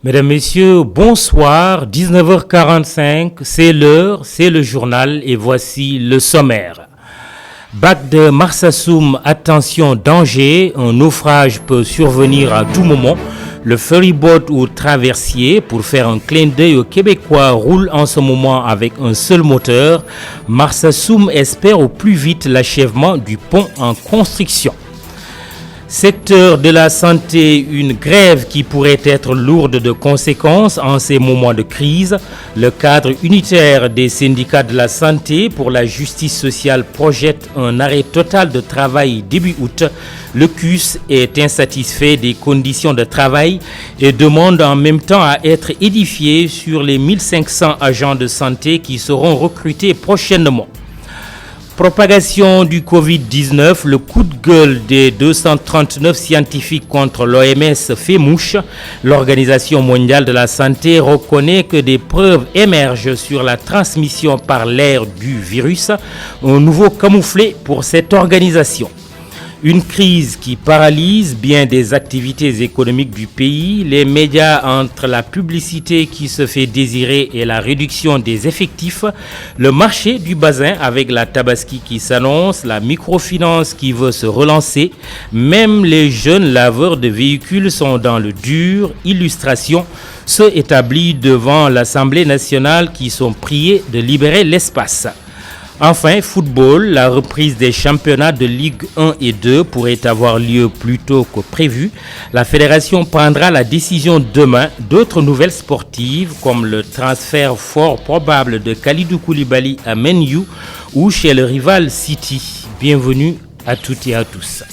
Mesdames, Messieurs, bonsoir, 19h45, c'est l'heure, c'est le journal et voici le sommaire. Bac de Marsassoum, attention, danger, un naufrage peut survenir à tout moment. Le ferryboat ou traversier, pour faire un clin d'œil aux Québécois, roule en ce moment avec un seul moteur. Marsassoum espère au plus vite l'achèvement du pont en construction. Secteur de la santé, une grève qui pourrait être lourde de conséquences en ces moments de crise. Le cadre unitaire des syndicats de la santé pour la justice sociale projette un arrêt total de travail début août. Le CUS est insatisfait des conditions de travail et demande en même temps à être édifié sur les 1500 agents de santé qui seront recrutés prochainement. Propagation du Covid-19, le coup de gueule des 239 scientifiques contre l'OMS fait mouche. L'Organisation mondiale de la santé reconnaît que des preuves émergent sur la transmission par l'air du virus, un nouveau camouflet pour cette organisation. Une crise qui paralyse bien des activités économiques du pays, les médias entre la publicité qui se fait désirer et la réduction des effectifs, le marché du bazin avec la tabaski qui s'annonce, la microfinance qui veut se relancer, même les jeunes laveurs de véhicules sont dans le dur. Illustration, ceux établis devant l'Assemblée nationale qui sont priés de libérer l'espace. Enfin, football, la reprise des championnats de Ligue 1 et 2 pourrait avoir lieu plus tôt que prévu. La fédération prendra la décision demain d'autres nouvelles sportives comme le transfert fort probable de Kalidou Koulibaly à Man U ou chez le rival City. Bienvenue à toutes et à tous.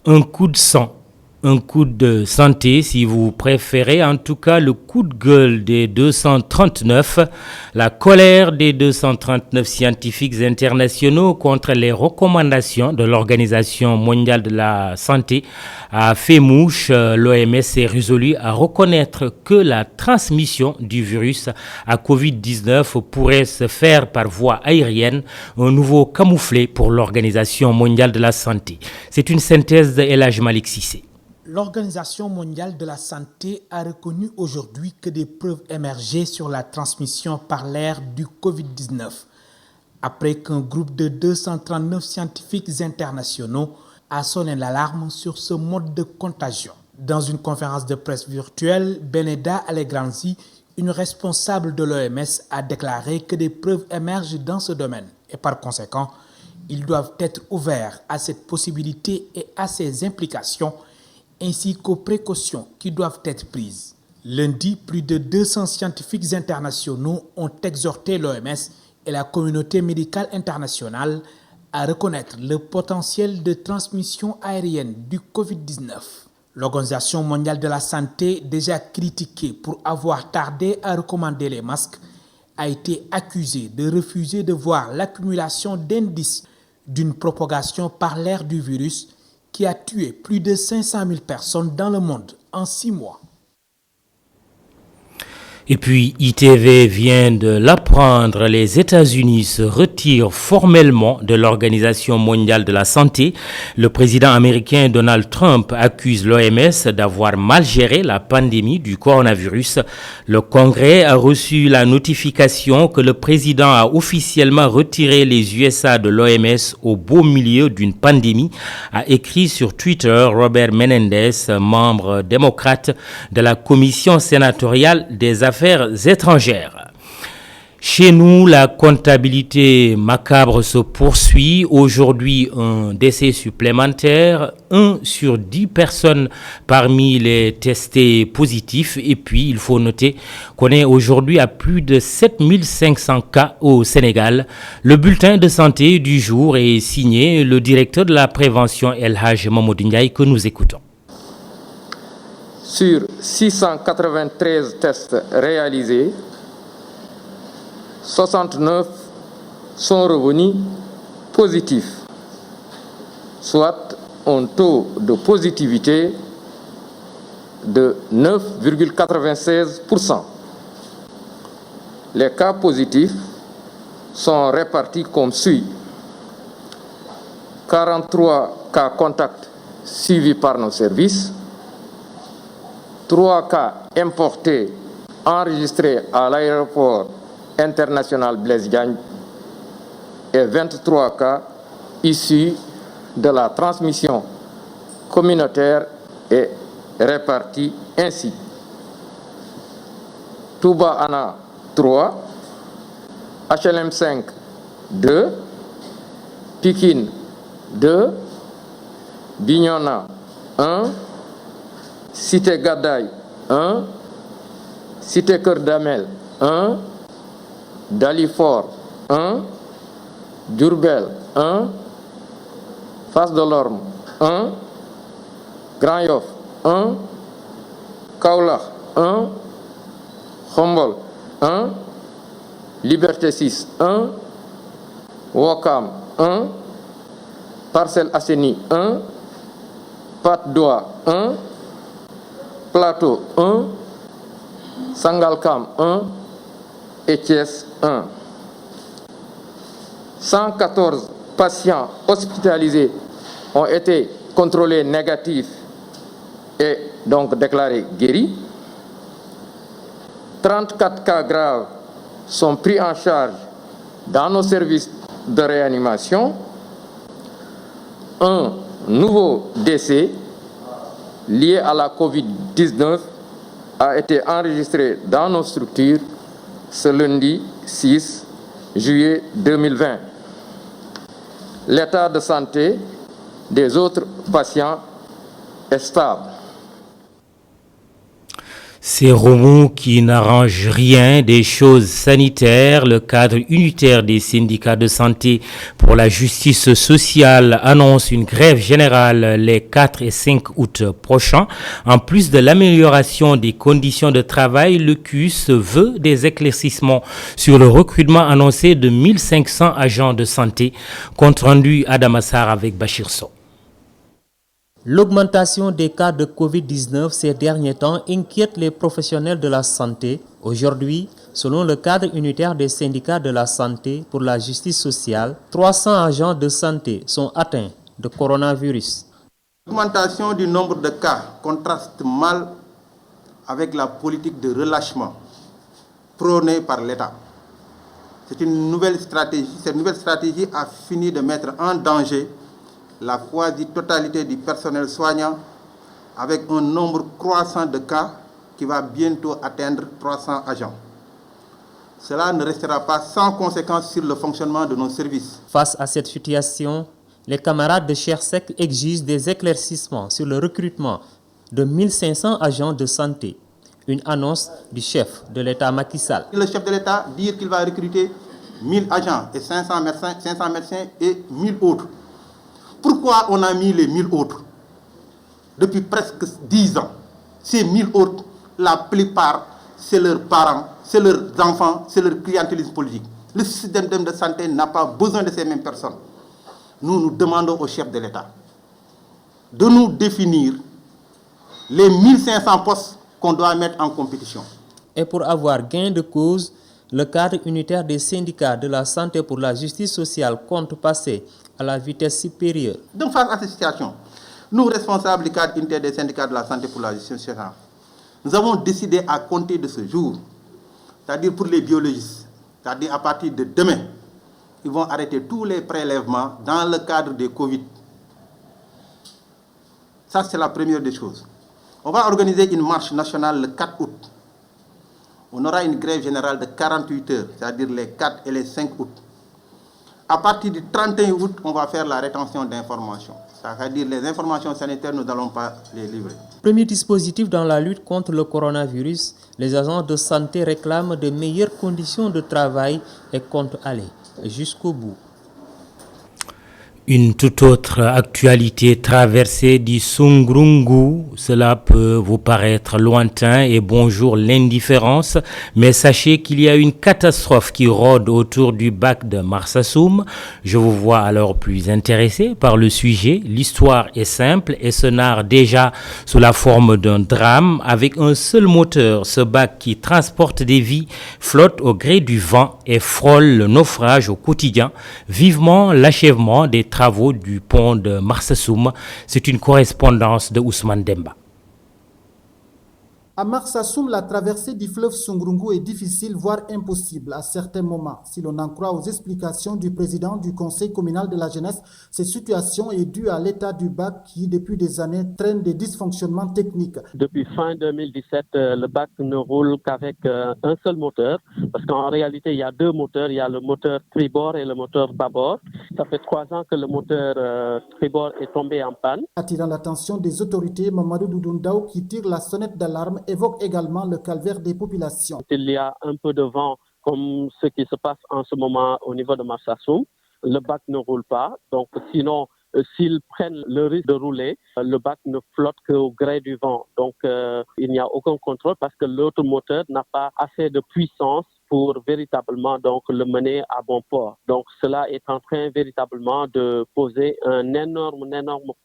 Un coup de sang, un coup de santé si vous préférez, en tout cas le coup de gueule des 239, la colère des 239 scientifiques internationaux contre les recommandations de l'Organisation mondiale de la santé a fait mouche. L'OMS est résolu à reconnaître que la transmission du virus à Covid-19 pourrait se faire par voie aérienne, un nouveau camouflet pour l'Organisation mondiale de la santé. C'est une synthèse de El Hadj Malick Cissé. L'Organisation mondiale de la santé a reconnu aujourd'hui que des preuves émergeaient sur la transmission par l'air du Covid-19, après qu'un groupe de 239 scientifiques internationaux a sonné l'alarme sur ce mode de contagion. Dans une conférence de presse virtuelle, Beneda Allegranzi, une responsable de l'OMS, a déclaré que des preuves émergent dans ce domaine et par conséquent, ils doivent être ouverts à cette possibilité et à ses implications, ainsi qu'aux précautions qui doivent être prises. Lundi, plus de 200 scientifiques internationaux ont exhorté l'OMS et la communauté médicale internationale à reconnaître le potentiel de transmission aérienne du Covid-19. L'Organisation mondiale de la santé, déjà critiquée pour avoir tardé à recommander les masques, a été accusée de refuser de voir l'accumulation d'indices d'une propagation par l'air du virus qui a tué plus de 500 000 personnes dans le monde en 6 mois. Et puis ITV vient de l'apprendre, les États-Unis se retirent formellement de l'Organisation mondiale de la santé. Le président américain Donald Trump accuse l'OMS d'avoir mal géré la pandémie du coronavirus. Le Congrès a reçu la notification que le président a officiellement retiré les USA de l'OMS au beau milieu d'une pandémie, a écrit sur Twitter Robert Menendez, membre démocrate de la commission sénatoriale des affaires étrangères. Chez nous, la comptabilité macabre se poursuit. Aujourd'hui, un décès supplémentaire, 1 sur 10 personnes parmi les testés positifs. Et puis, il faut noter qu'on est aujourd'hui à plus de 7500 cas au Sénégal. Le bulletin de santé du jour est signé le directeur de la prévention El Hadj Mamadou Ndiaye que nous écoutons. Sur 693 tests réalisés, 69 sont revenus positifs, soit un taux de positivité de 9,96%. Les cas positifs sont répartis comme suit. 43 cas contacts suivis par nos services, 3 cas importés enregistrés à l'aéroport international Blaise Diagne et 23 cas issus de la transmission communautaire et répartis ainsi. Touba Ana 3, HLM 5 2, Pikine 2, Bignona 1, Cité Gadaye 1, Cité Keur Damel 1, Dalifort 1, Diourbel 1, Fass Delorme 1, Grand Yoff 1, Kaolack 1, Khombol 1, Liberté 6 1, Ouakam 1, Parcelles Assainies 1, Patte d'Oie 1, Plateau 1, Sangalkam 1 et Thiès 1. 114 patients hospitalisés ont été contrôlés négatifs et donc déclarés guéris. 34 cas graves sont pris en charge dans nos services de réanimation. Un nouveau décès lié à la COVID-19 a été enregistré dans nos structures ce lundi 6 juillet 2020. L'état de santé des autres patients est stable. Ces remous qui n'arrangent rien des choses sanitaires, le cadre unitaire des syndicats de santé pour la justice sociale annonce une grève générale les 4 et 5 août prochains. En plus de l'amélioration des conditions de travail, le CUS veut des éclaircissements sur le recrutement annoncé de 1500 agents de santé. Compte rendu Adamassar avec Bachir Sow. L'augmentation des cas de Covid-19 ces derniers temps inquiète les professionnels de la santé. Aujourd'hui, selon le cadre unitaire des syndicats de la santé pour la justice sociale, 300 agents de santé sont atteints de coronavirus. L'augmentation du nombre de cas contraste mal avec la politique de relâchement prônée par l'État. C'est une nouvelle stratégie. Cette nouvelle stratégie a fini de mettre en danger la quasi-totalité du personnel soignant avec un nombre croissant de cas qui va bientôt atteindre 300 agents. Cela ne restera pas sans conséquence sur le fonctionnement de nos services. Face à cette situation, les camarades de Chersek exigent des éclaircissements sur le recrutement de 1500 agents de santé. Une annonce du chef de l'État Macky Sall. Le chef de l'État dit qu'il va recruter 1000 agents et 500 médecins et 1000 autres. Pourquoi on a mis les 1000 autres? Depuis presque 10 ans, ces 1000 autres, la plupart, c'est leurs parents, c'est leurs enfants, c'est leur clientélisme politique. Le système de santé n'a pas besoin de ces mêmes personnes. Nous demandons au chef de l'État de nous définir les 1500 postes qu'on doit mettre en compétition. Et pour avoir gain de cause, le cadre unitaire des syndicats de la santé pour la justice sociale compte passer à la vitesse supérieure. Donc face à cette situation, nous responsables du cadre unitaire des syndicats de la santé pour la justice sociale, nous avons décidé à compter de ce jour, c'est-à-dire pour les biologistes, c'est-à-dire à partir de demain, ils vont arrêter tous les prélèvements dans le cadre des Covid. Ça, c'est la première des choses. On va organiser une marche nationale le 4 août. On aura une grève générale de 48 heures, c'est-à-dire les 4 et les 5 août. À partir du 31 août, on va faire la rétention d'informations. C'est-à-dire les informations sanitaires, nous n'allons pas les livrer. Premier dispositif dans la lutte contre le coronavirus, les agents de santé réclament de meilleures conditions de travail et comptent aller jusqu'au bout. Une toute autre actualité traversée du Sungrungu, cela peut vous paraître lointain et bonjour l'indifférence, mais sachez qu'il y a une catastrophe qui rôde autour du bac de Marsassoum. Je vous vois alors plus intéressé par le sujet. L'histoire est simple et se narre déjà sous la forme d'un drame avec un seul moteur. Ce bac qui transporte des vies flotte au gré du vent et frôle le naufrage au quotidien. Vivement l'achèvement des travaux du pont de Marsassoum. C'est une correspondance de Ousmane Demba. À Marsassoum, la traversée du fleuve Sungrungu est difficile, voire impossible à certains moments. Si l'on en croit aux explications du président du conseil communal de la jeunesse, cette situation est due à l'état du bac qui, depuis des années, traîne des dysfonctionnements techniques. Depuis fin 2017, le bac ne roule qu'avec un seul moteur, parce qu'en réalité, il y a deux moteurs. Il y a le moteur tribord et le moteur bâbord. Ça fait 3 ans que le moteur tribord est tombé en panne. Attirant l'attention des autorités, Mamadou Doudoundaou, qui tire la sonnette d'alarme, évoque également le calvaire des populations. Il y a un peu de vent, comme ce qui se passe en ce moment au niveau de Marsassoum. Le bac ne roule pas, donc sinon, s'ils prennent le risque de rouler, le bac ne flotte qu'au gré du vent. Donc, il n'y a aucun contrôle parce que l'autre moteur n'a pas assez de puissance pour véritablement donc le mener à bon port. Donc cela est en train véritablement de poser un énorme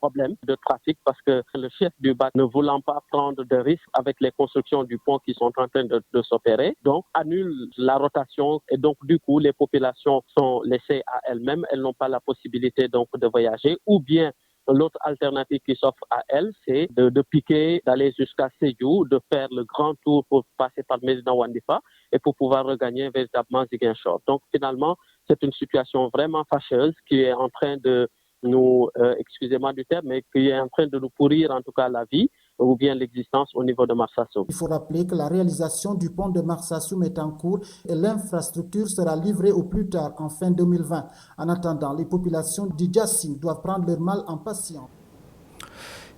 problème de trafic parce que le chef du bac, ne voulant pas prendre de risques avec les constructions du pont qui sont en train de s'opérer, donc annule la rotation et donc du coup les populations sont laissées à elles-mêmes, elles n'ont pas la possibilité donc de voyager ou bien l'autre alternative qui s'offre à elle, c'est de piquer, d'aller jusqu'à Sédhiou, de faire le grand tour pour passer par Médina Wandifa et pour pouvoir regagner véritablement Ziguinchor. Donc finalement, c'est une situation vraiment fâcheuse qui est en train de nous, excusez-moi du terme, mais qui est en train de nous pourrir en tout cas la vie ou bien l'existence au niveau de Marsassoum. Il faut rappeler que la réalisation du pont de Marsassoum est en cours et l'infrastructure sera livrée au plus tard en fin 2020. En attendant, les populations du Djassim doivent prendre leur mal en patience.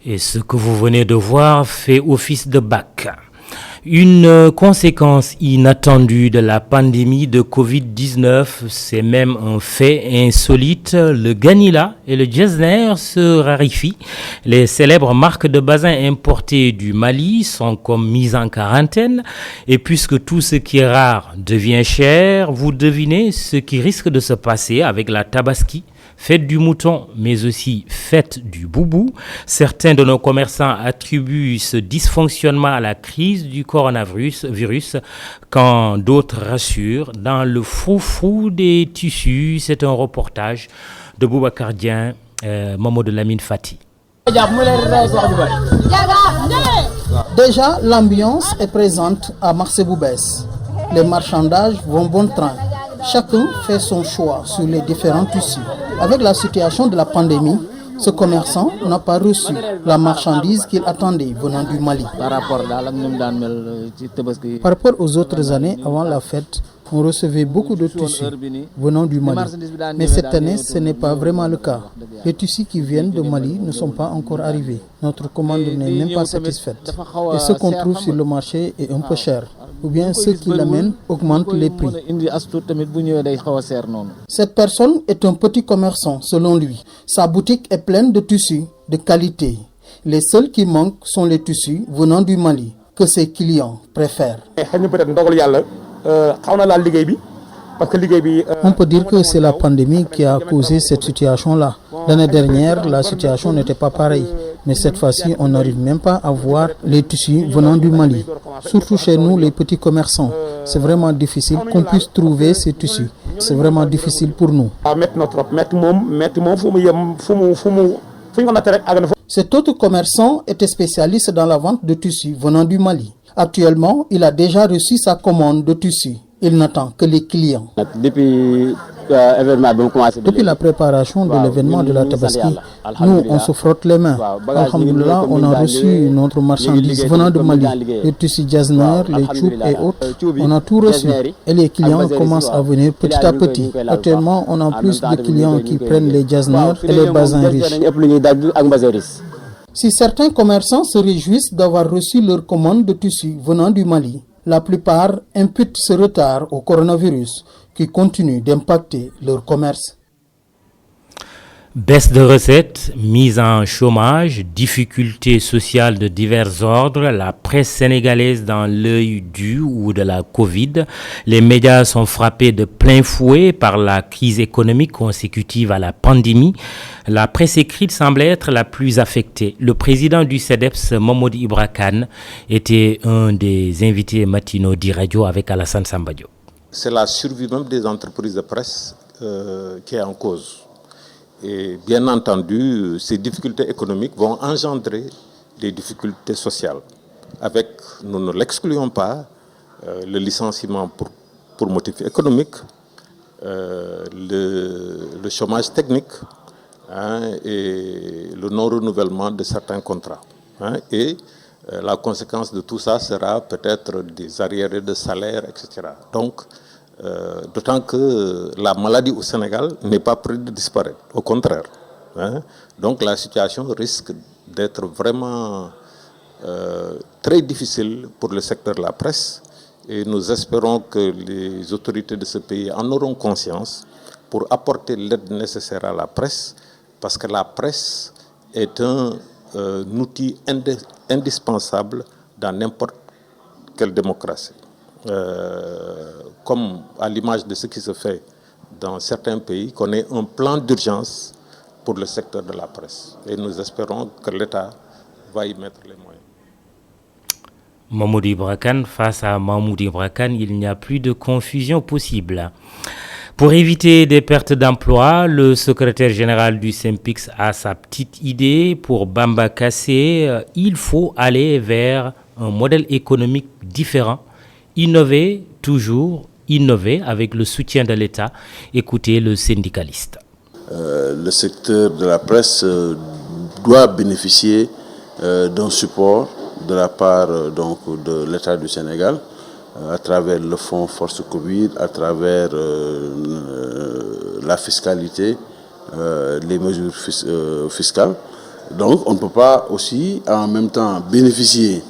Et ce que vous venez de voir fait office de bac. Une conséquence inattendue de la pandémie de Covid-19, c'est même un fait insolite. Le Ganila et le Getzner se raréfient. Les célèbres marques de basin importées du Mali sont comme mises en quarantaine. Et puisque tout ce qui est rare devient cher, vous devinez ce qui risque de se passer avec la Tabaski, fête du mouton, mais aussi fête du boubou. Certains de nos commerçants attribuent ce dysfonctionnement à la crise du coronavirus, quand d'autres rassurent. Dans le froufrou des tissus, c'est un reportage de Boubacar Dieng, Mamadou Lamine Fati. Déjà, l'ambiance est présente à Marseille-Boubès. Les marchandages vont bon train. Chacun fait son choix sur les différents tissus. Avec la situation de la pandémie, ce commerçant n'a pas reçu la marchandise qu'il attendait venant du Mali. Par rapport aux autres années, avant la fête, on recevait beaucoup de tissus venant du Mali. Mais cette année, ce n'est pas vraiment le cas. Les tissus qui viennent de Mali ne sont pas encore arrivés. Notre commande n'est même pas satisfaite. Et ce qu'on trouve sur le marché est un peu cher. Ou bien ceux qui l'amènent augmentent les prix. Cette personne est un petit commerçant, selon lui. Sa boutique est pleine de tissus de qualité. Les seuls qui manquent sont les tissus venant du Mali, que ses clients préfèrent. On peut dire que c'est la pandémie qui a causé cette situation-là. L'année dernière, la situation n'était pas pareille. Mais cette fois-ci, on n'arrive même pas à voir les tissus venant du Mali. Surtout chez nous, les petits commerçants. C'est vraiment difficile qu'on puisse trouver ces tissus. C'est vraiment difficile pour nous. Cet autre commerçant était spécialiste dans la vente de tissus venant du Mali. Actuellement, il a déjà reçu sa commande de tissus. Il n'attend que les clients. Depuis la préparation de l'événement de la Tabaski, nous, on se frotte les mains. Alhamdoulilah, on a reçu notre marchandise venant de Mali, les tissus Getzner, les tchoub et autres. On a tout reçu. Et les clients commencent à venir petit à petit. Actuellement, on a plus de clients qui prennent les Getzner et les basins riches. Si certains commerçants se réjouissent d'avoir reçu leur commande de tissus venant du Mali, la plupart imputent ce retard au coronavirus qui continue d'impacter leur commerce. Baisse de recettes, mise en chômage, difficultés sociales de divers ordres, la presse sénégalaise dans l'œil du ou de la Covid. Les médias sont frappés de plein fouet par la crise économique consécutive à la pandémie. La presse écrite semble être la plus affectée. Le président du CEDEPS, Mamoudi Ibra Kane, était un des invités matinaux d'e-radio avec Alassane Sambadio. C'est la survie même des entreprises de presse qui est en cause. Et bien entendu, ces difficultés économiques vont engendrer des difficultés sociales. Avec, nous ne l'excluons pas, le licenciement pour motif économique, le chômage technique et le non-renouvellement de certains contrats. La conséquence de tout ça sera peut-être des arriérés de salaire, etc. Donc, d'autant que la maladie au Sénégal n'est pas près de disparaître, au contraire. Donc la situation risque d'être vraiment très difficile pour le secteur de la presse et nous espérons que les autorités de ce pays en auront conscience pour apporter l'aide nécessaire à la presse, parce que la presse est un outil indispensable dans n'importe quelle démocratie. Comme à l'image de ce qui se fait dans certains pays, qu'on ait un plan d'urgence pour le secteur de la presse. Et nous espérons que l'État va y mettre les moyens. Mamoudi Ibra Kane, face à Mamoudi Ibra Kane, il n'y a plus de confusion possible. Pour éviter des pertes d'emploi, le secrétaire général du SYNPICS a sa petite idée pour Bamba Kassé. Il faut aller vers un modèle économique différent. Innover, toujours innover avec le soutien de l'État. Écoutez le syndicaliste. Le secteur de la presse doit bénéficier d'un support de la part de l'État du Sénégal à travers le fonds Force Covid, à travers la fiscalité, les mesures fiscales. Donc on ne peut pas aussi en même temps bénéficier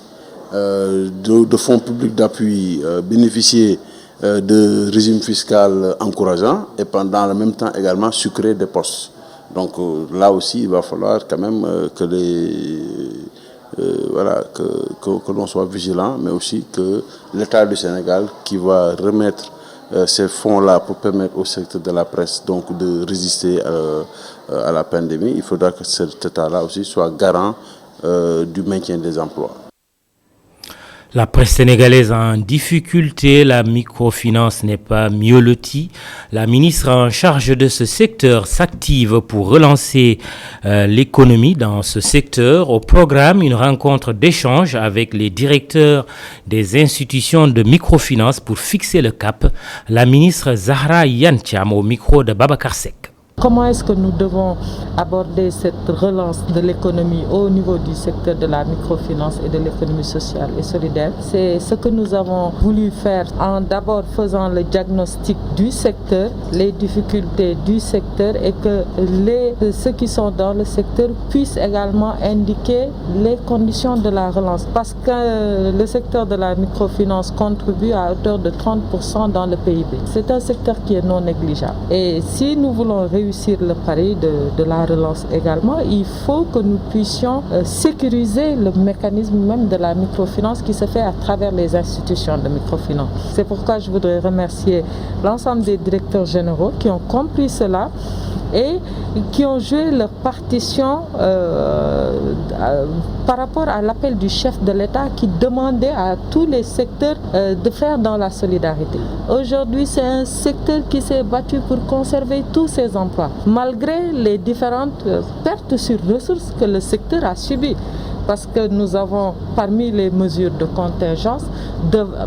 de fonds publics d'appui, bénéficier de régime fiscal encourageant et pendant le même temps également sucrer des postes. Donc là aussi, il va falloir quand même que l'on soit vigilant, mais aussi que l'État du Sénégal qui va remettre ces fonds-là pour permettre au secteur de la presse donc de résister à la pandémie, il faudra que cet État-là aussi soit garant du maintien des emplois. La presse sénégalaise en difficulté, la microfinance n'est pas mieux lotie. La ministre en charge de ce secteur s'active pour relancer l'économie dans ce secteur. Au programme, une rencontre d'échange avec les directeurs des institutions de microfinance pour fixer le cap. La ministre Zahra Iyane Thiam au micro de Babacar Seck. Comment est-ce que nous devons aborder cette relance de l'économie au niveau du secteur de la microfinance et de l'économie sociale et solidaire? C'est ce que nous avons voulu faire en d'abord faisant le diagnostic du secteur, les difficultés du secteur et que ceux qui sont dans le secteur puissent également indiquer les conditions de la relance. Parce que le secteur de la microfinance contribue à hauteur de 30% dans le PIB. C'est un secteur qui est non négligeable. Et si nous voulons réussir le pari de la relance également, il faut que nous puissions sécuriser le mécanisme même de la microfinance qui se fait à travers les institutions de microfinance. C'est pourquoi je voudrais remercier l'ensemble des directeurs généraux qui ont compris cela et qui ont joué leur partition par rapport à l'appel du chef de l'État qui demandait à tous les secteurs de faire dans la solidarité. Aujourd'hui, c'est un secteur qui s'est battu pour conserver tous ses emplois, malgré les différentes pertes sur ressources que le secteur a subies. Parce que nous avons, parmi les mesures de contingence,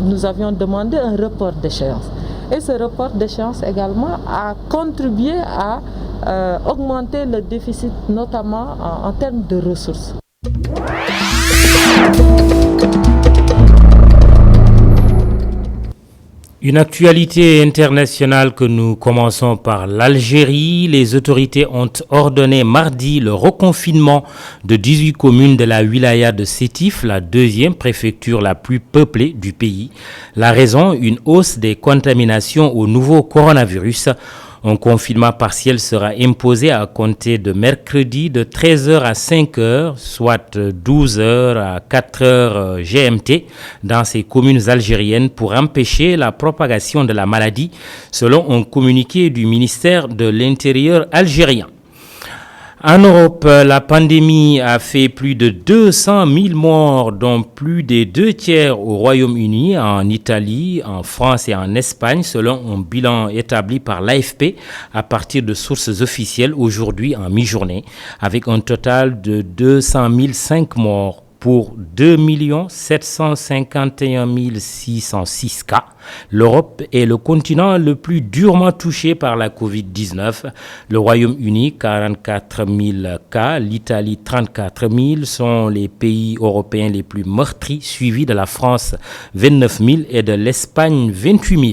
nous avions demandé un report d'échéance. Et ce report d'échéance également a contribué à augmenter le déficit, notamment en termes de ressources. Une actualité internationale que nous commençons par l'Algérie. Les autorités ont ordonné mardi le reconfinement de 18 communes de la wilaya de Sétif, la deuxième préfecture la plus peuplée du pays. La raison, une hausse des contaminations au nouveau coronavirus. Un confinement partiel sera imposé à compter de mercredi de 13h à 5h, soit 12h à 4h GMT, dans ces communes algériennes pour empêcher la propagation de la maladie, selon un communiqué du ministère de l'Intérieur algérien. En Europe, la pandémie a fait plus de 200 000 morts, dont plus des 2 tiers au Royaume-Uni, en Italie, en France et en Espagne, selon un bilan établi par l'AFP à partir de sources officielles aujourd'hui en mi-journée, avec un total de 200 005 morts pour 2 751 606 cas. L'Europe est le continent le plus durement touché par la Covid-19. Le Royaume-Uni, 44 000 cas. L'Italie, 34 000 sont les pays européens les plus meurtris, suivis de la France, 29 000 et de l'Espagne, 28 000.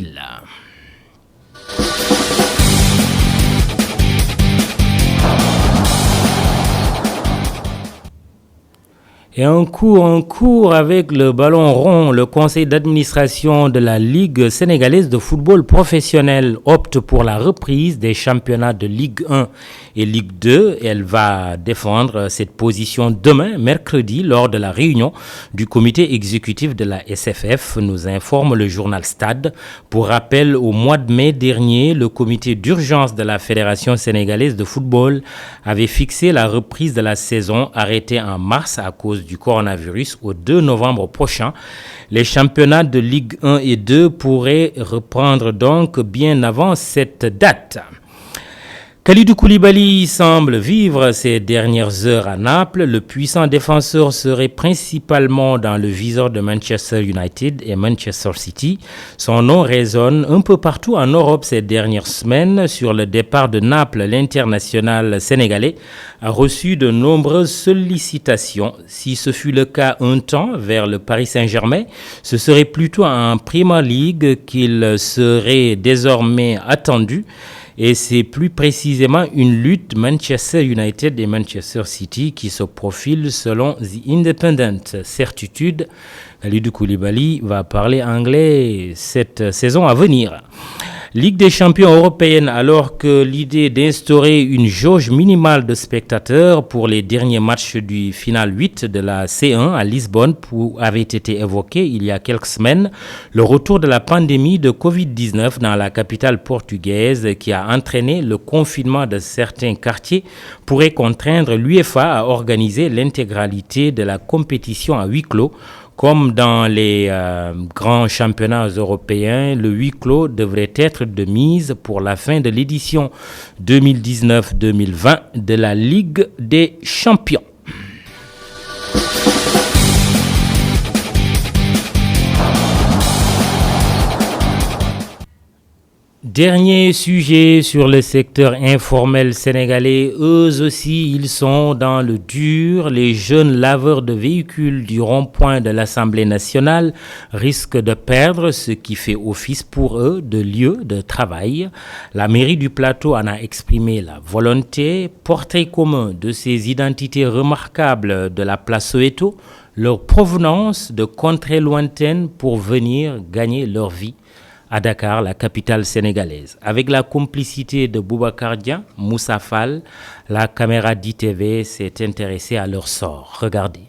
Et en cours avec le ballon rond, le conseil d'administration de la Ligue sénégalaise de football professionnel opte pour la reprise des championnats de Ligue 1 et Ligue 2. Elle va défendre cette position demain, mercredi, lors de la réunion du comité exécutif de la SFF, nous informe le journal Stade. Pour rappel, au mois de mai dernier, le comité d'urgence de la Fédération sénégalaise de football avait fixé la reprise de la saison arrêtée en mars à cause du coronavirus au 2 novembre prochain. Les championnats de Ligue 1 et 2 pourraient reprendre donc bien avant cette date. Kalidou Koulibaly semble vivre ses dernières heures à Naples. Le puissant défenseur serait principalement dans le viseur de Manchester United et Manchester City. Son nom résonne un peu partout en Europe ces dernières semaines. Sur le départ de Naples, l'international sénégalais a reçu de nombreuses sollicitations. Si ce fut le cas un temps vers le Paris Saint-Germain, ce serait plutôt en Premier League qu'il serait désormais attendu. Et c'est plus précisément une lutte Manchester United et Manchester City qui se profile selon The Independent. Certitude, Kalidou Koulibaly va parler anglais cette saison à venir. Ligue des champions européenne, alors que l'idée d'instaurer une jauge minimale de spectateurs pour les derniers matchs du final 8 de la C1 à Lisbonne avait été évoquée il y a quelques semaines, le retour de la pandémie de Covid-19 dans la capitale portugaise qui a entraîné le confinement de certains quartiers pourrait contraindre l'UEFA à organiser l'intégralité de la compétition à huis clos. Comme dans les grands championnats européens, le huis clos devrait être de mise pour la fin de l'édition 2019-2020 de la Ligue des champions. Dernier sujet sur le secteur informel sénégalais, eux aussi ils sont dans le dur. Les jeunes laveurs de véhicules du rond-point de l'Assemblée nationale risquent de perdre ce qui fait office pour eux de lieu de travail. La mairie du Plateau en a exprimé la volonté. Portrait commun de ces identités remarquables de la place Soweto, leur provenance de contrées lointaines pour venir gagner leur vie à Dakar, la capitale sénégalaise. Avec la complicité de Boubacar Dia, Moussa Fall, la caméra d'ITV s'est intéressée à leur sort. Regardez.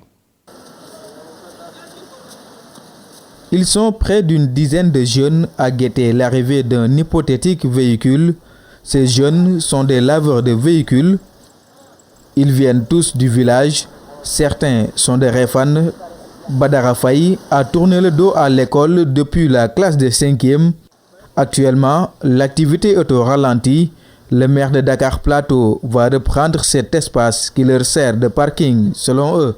Ils sont près d'une dizaine de jeunes à guetter l'arrivée d'un hypothétique véhicule. Ces jeunes sont des laveurs de véhicules. Ils viennent tous du village. Certains sont des Réfans. Badara Faye a tourné le dos à l'école depuis la classe de 5e. Actuellement, l'activité est au ralenti. Le maire de Dakar Plateau va reprendre cet espace qui leur sert de parking, selon eux.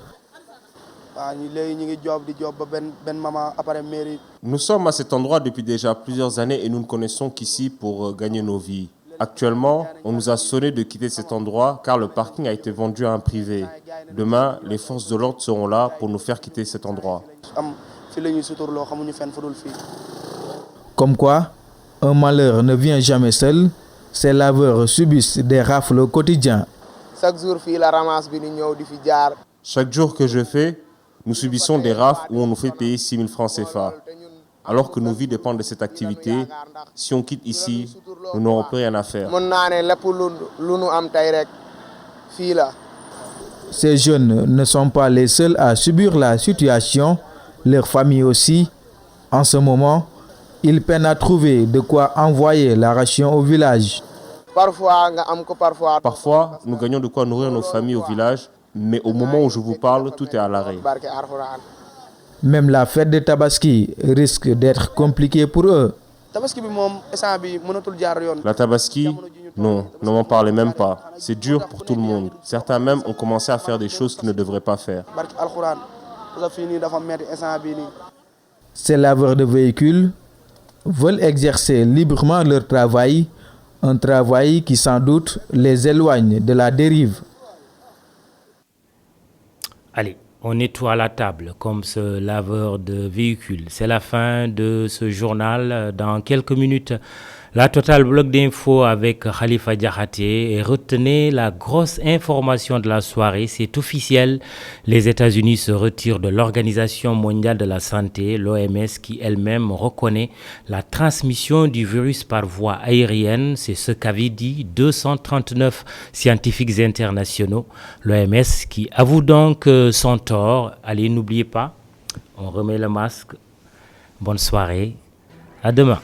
Nous sommes à cet endroit depuis déjà plusieurs années et nous ne connaissons qu'ici pour gagner nos vies. Actuellement, on nous a sonné de quitter cet endroit car le parking a été vendu à un privé. Demain, les forces de l'ordre seront là pour nous faire quitter cet endroit. Comme quoi, un malheur ne vient jamais seul. Ces laveurs subissent des rafles au quotidien. Chaque jour que je fais, nous subissons des rafles où on nous fait payer 6 000 francs CFA. alors que nos vies dépendent de cette activité. Si on quitte ici, nous n'aurons plus rien à faire. Ces jeunes ne sont pas les seuls à subir la situation, leurs familles aussi. En ce moment, ils peinent à trouver de quoi envoyer la ration au village. Parfois, nous gagnons de quoi nourrir nos familles au village, mais au moment où je vous parle, tout est à l'arrêt. Même la fête de Tabaski risque d'être compliquée pour eux. La Tabaski, non, ne m'en parlez même pas. C'est dur pour tout le monde. Certains même ont commencé à faire des choses qu'ils ne devraient pas faire. Ces laveurs de véhicules veulent exercer librement leur travail, un travail qui sans doute les éloigne de la dérive. Allez, on nettoie la table comme ce laveur de véhicules. C'est la fin de ce journal. Dans quelques minutes, la Total Bloc d'info avec Khalifa Diakhaté. Et retenez la grosse information de la soirée, c'est officiel. Les États-Unis se retirent de l'Organisation mondiale de la santé, l'OMS, qui elle-même reconnaît la transmission du virus par voie aérienne. C'est ce qu'avaient dit 239 scientifiques internationaux. L'OMS qui avoue donc son tort. Allez, n'oubliez pas, on remet le masque. Bonne soirée. À demain.